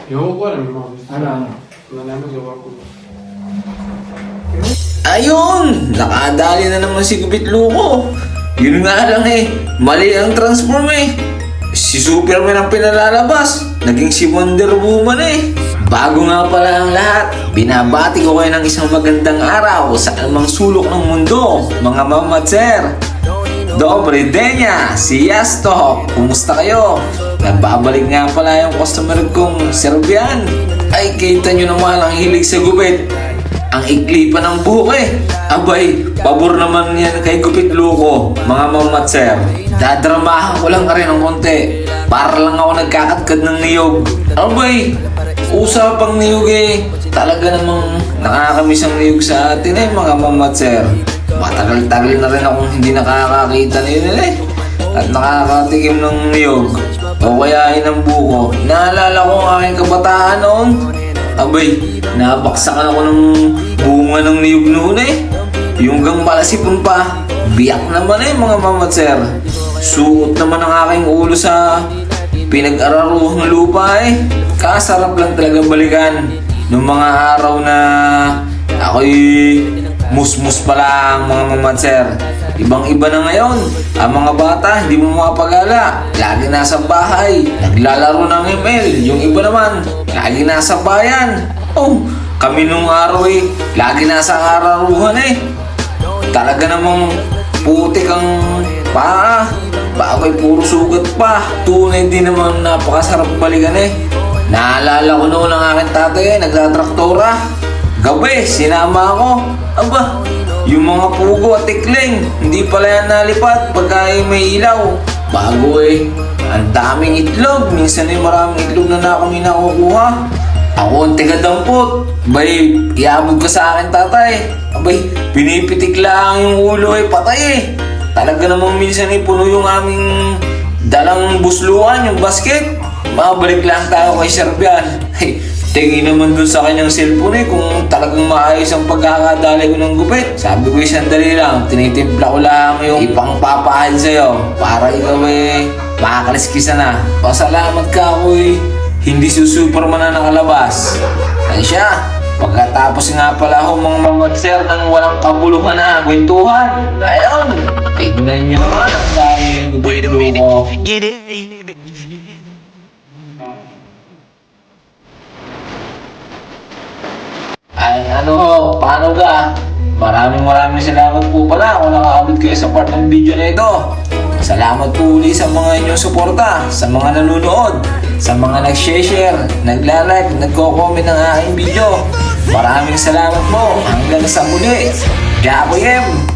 Ewan ko alam yung mga gusto. Ano? Nalaman gawa ko. Ayun! Nakadali na naman si Gupit Luko. Yun nga lang eh, mali ang transform eh. Si Superman ang pinalalabas, naging si Wonder Woman eh. Bago nga pala ang lahat, binabati ko kayo ng isang magandang araw sa anumang sulok ng mundo, mga mamatser. Dobre Denya, si Yastok, kumusta kayo? Nagbabalik nga pala yung customer kong Serbian. Ay, kita nyo naman ang hilig sa gupit. Ang ikli pa ng buhok eh. Abay, pabor naman yan kay Gupit Luko, mga mamatser. Dadramahan ko lang rin ng konti. Para lang ako nagkakatkad ng niyog. Abay, usapang niyog eh. Talaga namang nakakamiss ang niyog sa atin eh, mga mamatser. Matagal-tagal na rin akong hindi nakakakita nila eh. At nakakatikim ng niyog. O kaya ng buko. Naalala ko ang aking kabataan noon. Abay, nabaksakan ako ng bunga ng niyog noon eh. Yung gang malasipon pa. Biyak naman eh mga mamatser. Suot naman ang aking ulo sa pinag-araruhang lupa eh. Kasarap lang talaga balikan nung mga araw na ako'y musmus pa lang mga mamatser. Ibang-iba na ngayon. Ang mga bata hindi mo mapagala. Lagi nasa bahay. Naglalaro ng ML. Yung iba naman, lagi nasa bayan. Oh, kami nung araw eh, lagi nasa araruhan eh. Talaga namang putik ang paa. Bagoy puro sugat pa. Tunay din naman napakasarap balikan eh. Naalala ko noon ang aking tatay eh, nagtatraktora. Gabi, sinama ako. Aba, yung mga pugo at tikling, hindi pala yan nalipat pagka may ilaw. Bago eh, ang daming itlog. Minsan eh maraming itlog na kami nakukuha. Ako ang tiga-dampot. Bay, iabog ka sa akin tatay. Abay, pinipitik lang yung ulo eh, patay eh. Talaga namang minsan eh puno yung aming dalang busluan, yung basket. Mabalik lang tayo kay Serbian. Hey, tingin naman dun sa kanyang cellphone eh kung talagang maayos ang pagkakadali ko ng gupit. Sabi ko sandali lang, tinitimpla ko lang yung ipangpapahan sa'yo para ikaw eh makakaliskisa na. Pasalamat ka ako eh, hindi Superman na nakalabas. Ay siya, pagkatapos nga pala ako mga mamatser ng walang kabuluhan na kwentuhan. Ayun, tignan niyo naman ang dami yung gupit ko. Ay, paano ka? Maraming salamat po pala kung nakaabot kayo sa part ng video na ito. Salamat po ulit sa mga inyong suporta, sa mga nanonood, sa mga nag-share, nagla-like, nagko-comment ng aking video. Maraming salamat po. Hanggang sa muli. Gabo Yem!